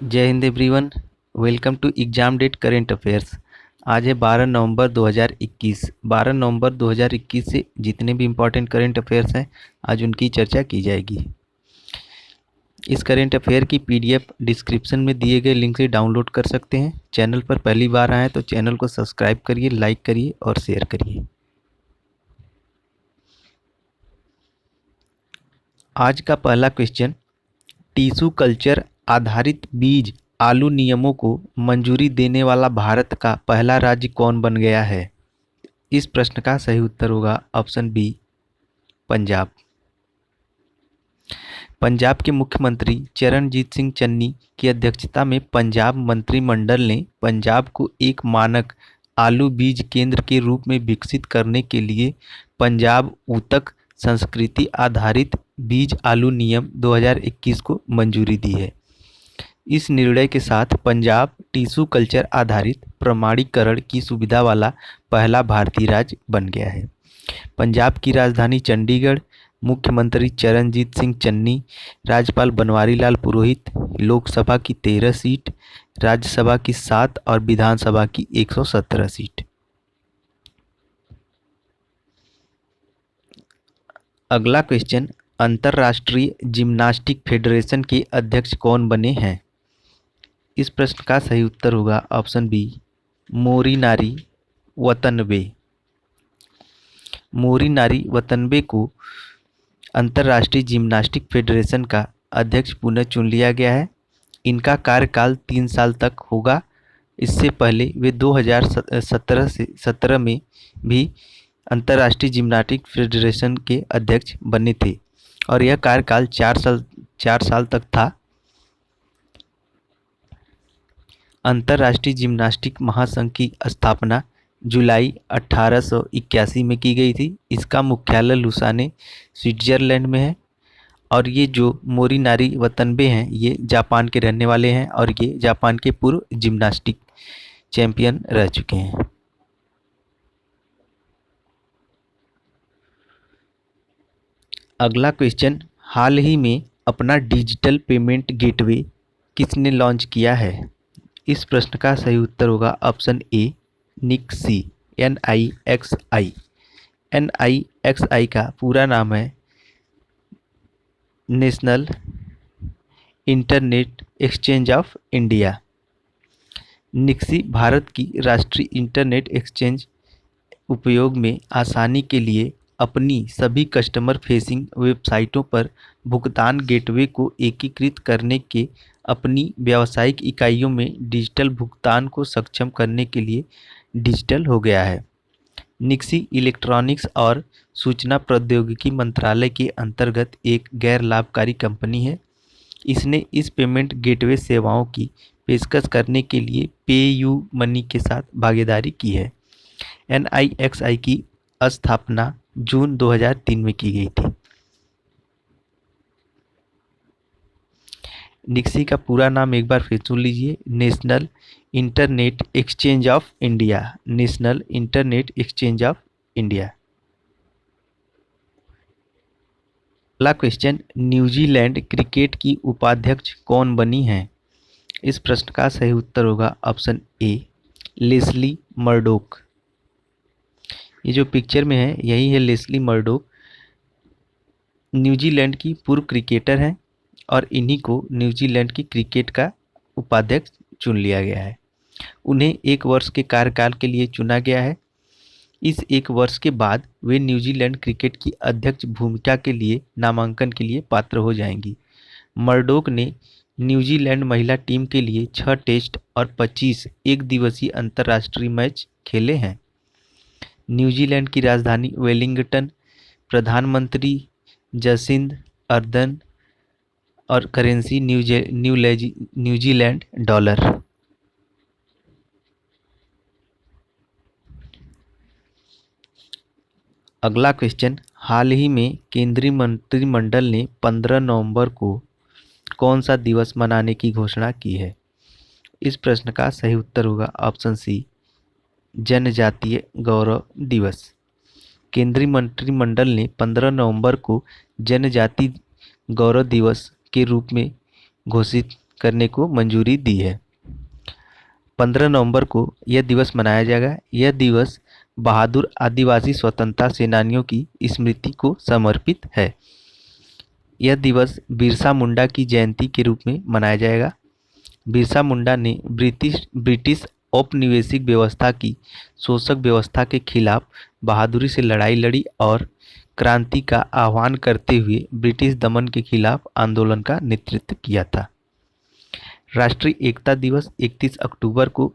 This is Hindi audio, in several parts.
जय Hind everyone. Welcome to exam date current affairs. आज है 12 नवंबर 2021। 12 नवंबर 2021 से जितने भी इम्पोर्टेंट करेंट अफेयर्स हैं आज उनकी चर्चा की जाएगी। इस करेंट अफेयर की पीडीएफ डिस्क्रिप्शन में दिए गए लिंक से डाउनलोड कर सकते हैं। चैनल पर पहली बार आए तो चैनल को सब्सक्राइब करिए, लाइक करिए और शेयर करिए। आज का पहला क्वेश्चन, टिश्यू कल्चर आधारित बीज आलू नियमों को मंजूरी देने वाला भारत का पहला राज्य कौन बन गया है? इस प्रश्न का सही उत्तर होगा ऑप्शन बी, पंजाब। पंजाब के मुख्यमंत्री चरणजीत सिंह चन्नी की अध्यक्षता में पंजाब मंत्रिमंडल ने पंजाब को एक मानक आलू बीज केंद्र के रूप में विकसित करने के लिए पंजाब ऊतक संस्कृति आधारित बीज आलू नियम 2021 को मंजूरी दी है। इस निर्णय के साथ पंजाब टिश्यू कल्चर आधारित प्रमाणीकरण की सुविधा वाला पहला भारतीय राज्य बन गया है। पंजाब की राजधानी चंडीगढ़, मुख्यमंत्री चरणजीत सिंह चन्नी, राज्यपाल बनवारी लाल पुरोहित, लोकसभा की 13 सीट, राज्यसभा की 7 और विधानसभा की 117 सीट। अगला क्वेश्चन, अंतर्राष्ट्रीय जिम्नास्टिक फेडरेशन के अध्यक्ष कौन बने हैं? इस प्रश्न का सही उत्तर होगा ऑप्शन बी, मोरीनारी वतनबे। मोरीनारी वतनबे को अंतर्राष्ट्रीय जिम्नास्टिक फेडरेशन का अध्यक्ष पुनः चुन लिया गया है। इनका कार्यकाल 3 साल तक होगा। इससे पहले वे 2017 में भी अंतर्राष्ट्रीय जिम्नास्टिक फेडरेशन के अध्यक्ष बने थे और यह कार्यकाल 4 साल तक था। अंतर्राष्ट्रीय जिम्नास्टिक महासंघ की स्थापना जुलाई 1881 में की गई थी। इसका मुख्यालय लुसाने, स्विट्जरलैंड में है और ये जो मोरीनारी वतनबे हैं ये जापान के रहने वाले हैं और ये जापान के पूर्व जिम्नास्टिक चैंपियन रह चुके हैं। अगला क्वेश्चन, हाल ही में अपना डिजिटल पेमेंट गेटवे किसने लॉन्च किया है? इस प्रश्न का सही उत्तर होगा option A, NIXI, NIXI। NIXI का पूरा नाम है national internet exchange of India. NIXI Bharat की राष्ट्रीय इंटरनेट एक्सचेंज उपयोग में आसानी के लिए अपनी सभी कस्टमर फेसिंग वेबसाइटों पर भुगतान गेटवे को एकीकृत करने के अपनी व्यावसायिक इकाइयों में डिजिटल भुगतान को सक्षम करने के लिए डिजिटल हो गया है। निक्सी इलेक्ट्रॉनिक्स और सूचना प्रौद्योगिकी मंत्रालय के अंतर्गत एक गैर लाभकारी कंपनी है। इसने इस पेमेंट गेटवे सेवाओं की पेशकश करने के लिए पेयू मनी के साथ भागीदारी की है। NIXI की स्थापना जून 2003 में की गई थी। निक्सी का पूरा नाम एक बार फिर सुन लीजिए, national internet exchange of India. National internet exchange of India. अगला क्वेश्चन, न्यूजीलैंड क्रिकेट की उपाध्यक्ष कौन बनी है? इस प्रश्न का सही उत्तर होगा ऑप्शन ए, लेस्ली मर्डोक। ये जो पिक्चर में है यही है लेस्ली मर्डोक। न्यूजीलैंड की पूर्व क्रिकेटर हैं और इन्हीं को न्यूजीलैंड की क्रिकेट का उपाध्यक्ष चुन लिया गया है। उन्हें 1 वर्ष के कार्यकाल के लिए चुना गया है। इस 1 वर्ष के बाद वे न्यूजीलैंड क्रिकेट की अध्यक्ष भूमिका के लिए नामांकन के लिए पात्र हो जाएंगी। मर्डोक ने न्यूजीलैंड महिला टीम के लिए 6 टेस्ट और 25 एक दिवसीय अंतर्राष्ट्रीय मैच खेले हैं। न्यूजीलैंड की राजधानी वेलिंगटन, प्रधानमंत्री जसिंद अर्दर्न और करेंसी न्यूजीलैंड डॉलर। अगला क्वेश्चन, हाल ही में केंद्रीय मंत्रिमंडल ने 15 नवंबर को कौन सा दिवस मनाने की घोषणा की है? इस प्रश्न का सही उत्तर होगा ऑप्शन सी, जनजातीय गौरव दिवस। केंद्रीय मंत्रिमंडल ने 15 नवंबर को जनजाति गौरव दिवस के रूप में घोषित करने को मंजूरी दी है। 15 नवंबर को यह दिवस मनाया जाएगा। यह दिवस बहादुर आदिवासी स्वतंत्रता सेनानियों की स्मृति को समर्पित है। यह दिवस बिरसा मुंडा की जयंती के रूप में मनाया जाएगा। बिरसा मुंडा ने ब्रिटिश औपनिवेशिक व्यवस्था की शोषक व्यवस्था के खिलाफ बहादुरी से लड़ाई लड़ी और क्रांति का आह्वान करते हुए ब्रिटिश दमन के खिलाफ आंदोलन का नेतृत्व किया था। राष्ट्रीय एकता दिवस 31 अक्टूबर को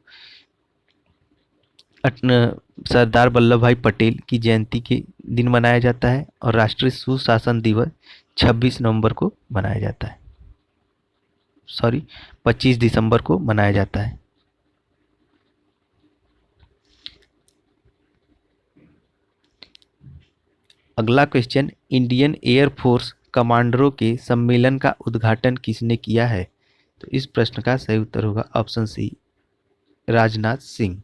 सरदार वल्लभ भाई पटेल की जयंती के दिन मनाया जाता है और राष्ट्रीय सुशासन दिवस 26 नवंबर को मनाया जाता है। 25 दिसंबर को मनाया जाता है। अगला क्वेश्चन, इंडियन एयरफोर्स कमांडरों के सम्मेलन का उद्घाटन किसने किया है? तो इस प्रश्न का सही उत्तर होगा ऑप्शन सी, राजनाथ सिंह।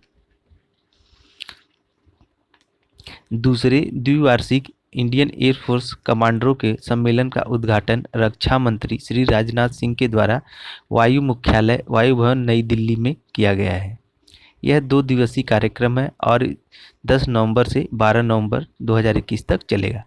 दूसरे द्विवार्षिक इंडियन एयरफोर्स कमांडरों के सम्मेलन का उद्घाटन रक्षा मंत्री श्री राजनाथ सिंह के द्वारा वायु मुख्यालय वायु भवन नई दिल्ली में किया गया है। यह 2 दिवसीय कार्यक्रम है और 10 नवंबर से 12 नवंबर 2021 तक चलेगा।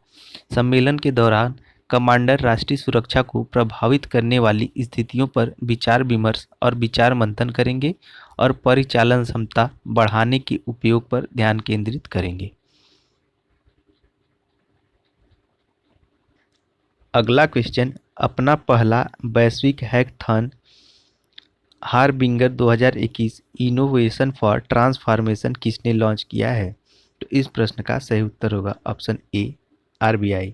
सम्मेलन के दौरान कमांडर राष्ट्रीय सुरक्षा को प्रभावित करने वाली स्थितियों पर विचार विमर्श और विचार मंथन करेंगे और परिचालन क्षमता बढ़ाने के उपयोग पर ध्यान केंद्रित करेंगे। अगला क्वेश्चन, अपना पहला वैश्विक hackathon harbinger 2021 innovation for transformation किसने लॉन्च किया है? तो इस प्रश्न का सही उत्तर होगा option A, RBI.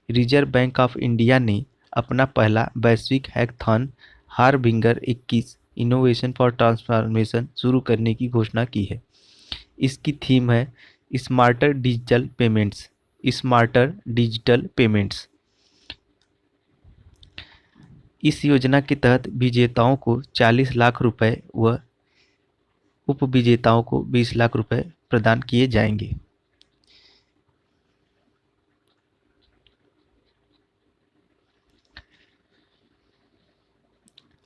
Reserve bank of India ने अपना पहला वैश्विक hackathon harbinger 21 innovation for transformation शुरू करने की घोषणा की है। इसकी थीम है smarter digital payments. Smarter digital payments. इस योजना के तहत विजेताओं को 40 लाख रुपए व उपविजेताओं को 20 लाख रुपए प्रदान किए जाएंगे।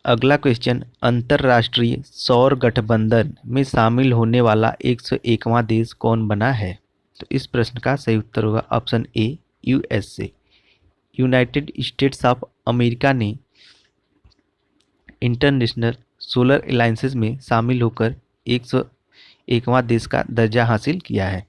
अगला क्वेश्चन, अंतर्राष्ट्रीय सौर गठबंधन में शामिल होने वाला 101वां देश कौन बना है? तो इस प्रश्न का सही उत्तर होगा option A, USA. United states of America ने इंटरनेशनल सोलर अलायंसेस में शामिल होकर 101वां देश का दर्जा हासिल किया है।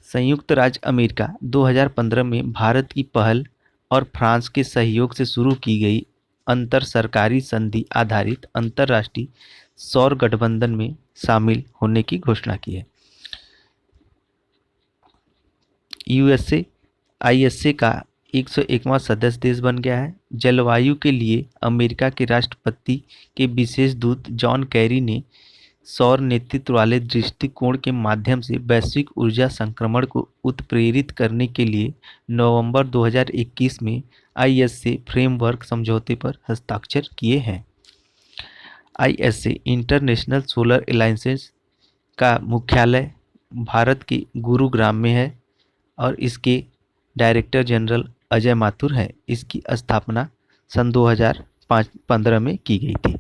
संयुक्त राज्य अमेरिका 2015 में भारत की पहल और फ्रांस के सहयोग से शुरू की गई अंतर सरकारी संधि आधारित अंतर्राष्ट्रीय सौर गठबंधन में शामिल होने की घोषणा की है। यूएसए आईएसए का 101वां सदस्य देश बन गया है। जलवायु के लिए अमेरिका के राष्ट्रपति के विशेष दूत जॉन कैरी ने सौर नेतृत्व वाले दृष्टिकोण के माध्यम से वैश्विक ऊर्जा संक्रमण को उत्प्रेरित करने के लिए नवंबर 2021 में आईएसए फ्रेमवर्क समझौते पर हस्ताक्षर किए हैं। आईएसए इंटरनेशनल सोलर अलायंसेस का मुख्यालय भारत के गुरुग्राम में है और इसके डायरेक्टर जनरल अजय माथुर हैं। इसकी स्थापना सन 2015 में की गई थी।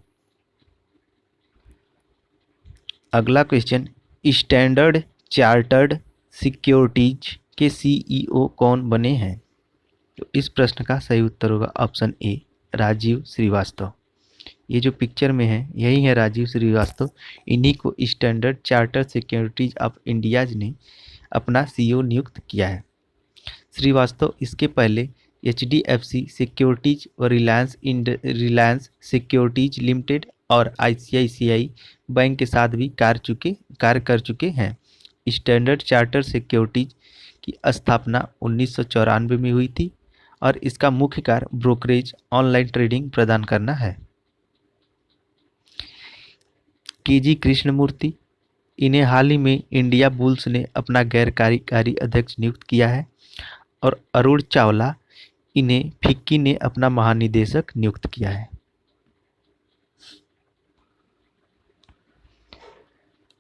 अगला क्वेश्चन, स्टैंडर्ड चार्टर्ड सिक्योरिटीज के सीईओ कौन बने हैं? तो इस प्रश्न का सही उत्तर होगा ऑप्शन ए, राजीव श्रीवास्तव। ये जो पिक्चर में है यही है राजीव श्रीवास्तव। इन्हीं को standard chartered securities of India ने अपना सीईओ नियुक्त किया है। श्रीवास्तव इसके पहले एचडीएफसी सिक्योरिटीज और रिलायंस सिक्योरिटीज लिमिटेड और आईसीआईसीआई बैंक के साथ भी कार्य कर चुके हैं। स्टैंडर्ड चार्टर्ड सिक्योरिटीज की स्थापना 1994 में हुई थी और इसका मुख्य कार्य ब्रोकरेज ऑनलाइन ट्रेडिंग प्रदान करना है। केजी कृष्णमूर्ति, इन्हें हाल ही में इंडिया बुल्स ने अपना गैर कार्यकारी अध्यक्ष नियुक्त किया है और अरुण चावला, इन्हें फिक्की ने अपना महानिदेशक नियुक्त किया है।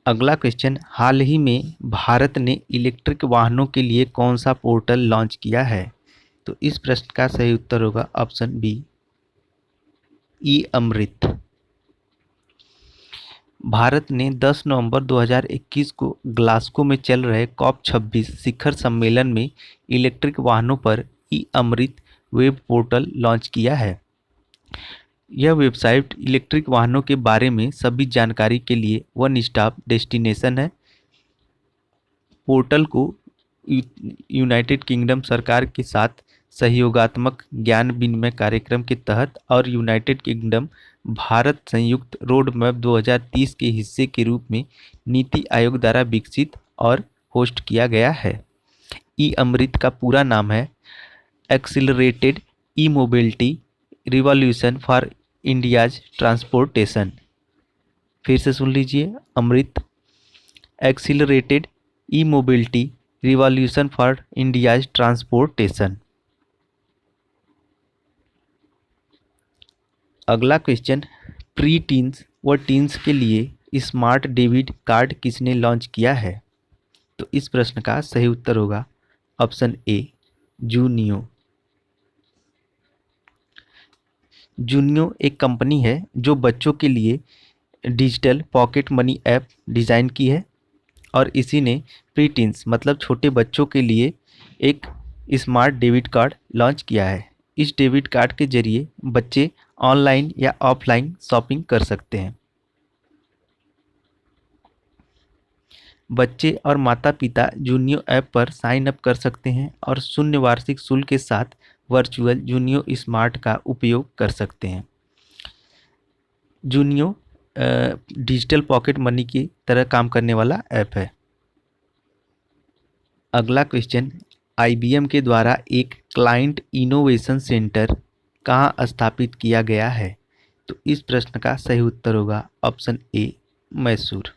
अगला क्वेश्चन, हाल ही में भारत ने इलेक्ट्रिक वाहनों के लिए कौन सा पोर्टल लॉन्च किया है? तो इस प्रश्न का सही उत्तर होगा ऑप्शन बी, ई अमृत। भारत ने 10 नवंबर 2021 को ग्लासगो में चल रहे COP26 शिखर सम्मेलन में इलेक्ट्रिक वाहनों पर ई अमृत वेब पोर्टल लॉन्च किया है। यह वेबसाइट इलेक्ट्रिक वाहनों के बारे में सभी जानकारी के लिए वन स्टॉप डेस्टिनेशन है। पोर्टल को यूनाइटेड किंगडम सरकार के साथ सहयोगात्मक ज्ञान विनिमय कार्यक्रम के तहत और यूनाइटेड किंगडम भारत संयुक्त रोड मैप 2030 के हिस्से के रूप में नीति आयोग द्वारा विकसित और होस्ट किया गया है। ई अमृत का पूरा नाम है accelerated e mobility revolution for India's transportation. फिर से सुन लीजिए, Amrit accelerated e mobility revolution for India's transportation. अगला क्वेश्चन, प्री टीन्स व टीन्स के लिए स्मार्ट डेबिट कार्ड किसने लॉन्च किया है? तो इस प्रश्न का सही उत्तर होगा ऑप्शन ए, जूनियो। जूनियो एक कंपनी है जो बच्चों के लिए digital pocket money app design की है और इसी ने प्री टीन्स मतलब छोटे बच्चों के लिए एक स्मार्ट डेबिट कार्ड लॉन्च किया है। इस डेबिट कार्ड के जरिए बच्चे ऑनलाइन या ऑफलाइन शॉपिंग कर सकते हैं। बच्चे और माता पिता जूनियो ऐप पर साइन अप कर सकते हैं और शून्य वार्षिक शुल्क के साथ वर्चुअल जूनियो स्मार्ट का उपयोग कर सकते हैं। जूनियो डिजिटल पॉकेट मनी की तरह काम करने वाला ऐप है। अगला क्वेश्चन, IBM के द्वारा एक क्लाइंट इनोवेशन सेंटर कहाँ स्थापित किया गया है? तो इस प्रश्न का सही उत्तर होगा ऑप्शन ए, मैसूर।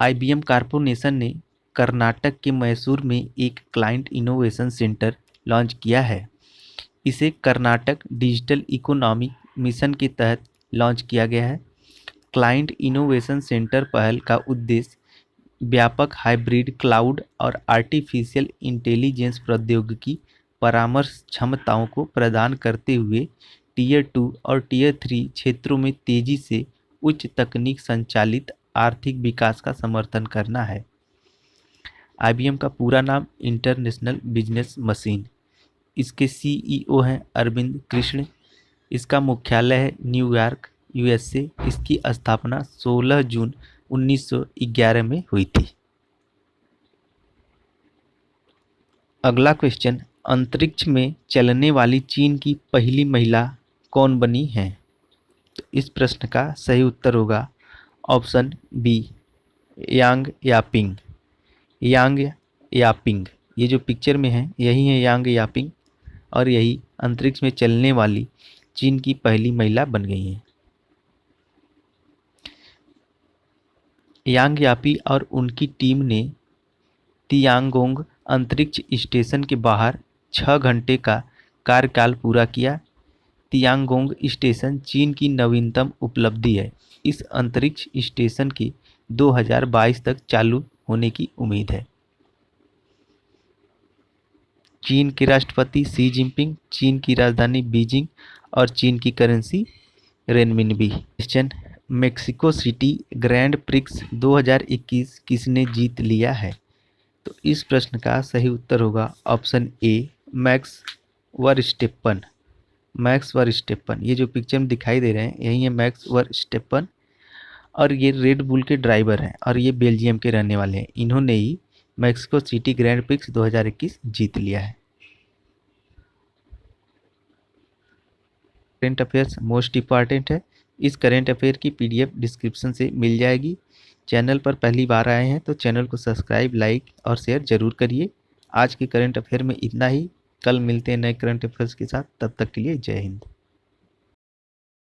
IBM कॉर्पोरेशन ने कर्नाटक के मैसूर में एक क्लाइंट इनोवेशन सेंटर लॉन्च किया है। इसे कर्नाटक डिजिटल इकोनॉमी मिशन के तहत लॉन्च किया गया है। क्लाइंट इनोवेशन सेंटर पहल का उद्देश्य व्यापक हाइब्रिड क्लाउड और आर्टिफिशियल इंटेलिजेंस प्रौद्योगिकी परामर्श क्षमताओं को प्रदान करते हुए टियर 2 और टियर 3 क्षेत्रों में तेजी से उच्च तकनीक संचालित आर्थिक विकास का समर्थन करना है। IBM का पूरा नाम इंटरनेशनल बिजनेस मशीन। इसके CEO हैं अरविंद कृष्ण। इसका मुख्यालय है न्यूयॉर्क, USA। इसकी स्थापना 16 जून 1911 में हुई थी। अगला क्वेश्चन, अंतरिक्ष में चलने वाली चीन की पहली महिला कौन बनी है? तो इस प्रश्न का सही उत्तर होगा ऑप्शन बी, यांग यापिंग। यांग यापिंग, ये जो पिक्चर में है यही है यांग यापिंग और यही अंतरिक्ष में चलने वाली चीन की पहली महिला बन गई हैं। यांग यापी और उनकी टीम ने तियांगोंग अंतरिक्ष स्टेशन के बाहर 6 घंटे का कार्यकाल पूरा किया। तियांगोंग स्टेशन चीन की नवीनतम उपलब्धि है। इस अंतरिक्ष स्टेशन के 2022 तक चालू होने की उम्मीद है। चीन के राष्ट्रपति शी जिनपिंग, चीन की राजधानी बीजिंग और चीन की currency renminbi. Question, Mexico city grand prix 2021 किसने जीत लिया है? तो इस प्रश्न का सही उत्तर होगा ऑप्शन ए, मैक्स वर्स्टेपन। मैक्स वर्स्टेपन, ये जो पिक्चर में दिखाई दे रहे हैं यही है मैक्स वर्स्टेपन और ये रेड बुल के ड्राइवर हैं और ये बेल्जियम के रहने वाले हैं। इन्होंने ही मेक्सिको सिटी ग्रैंड प्रिक्स 2021 जीत लिया है। करेंट अफेयर्स मोस्ट इम्पॉर्टेंट है। इस करेंट अफेयर की PDF डिस्क्रिप्शन से मिल जाएगी। चैनल पर पहली बार आए हैं तो चैनल को सब्सक्राइब, लाइक और शेयर जरूर करिए। आज के करंट अफेयर में इतना ही। कल मिलते हैं नए करंट अफेयर्स के साथ। तब तक के लिए जय हिंद।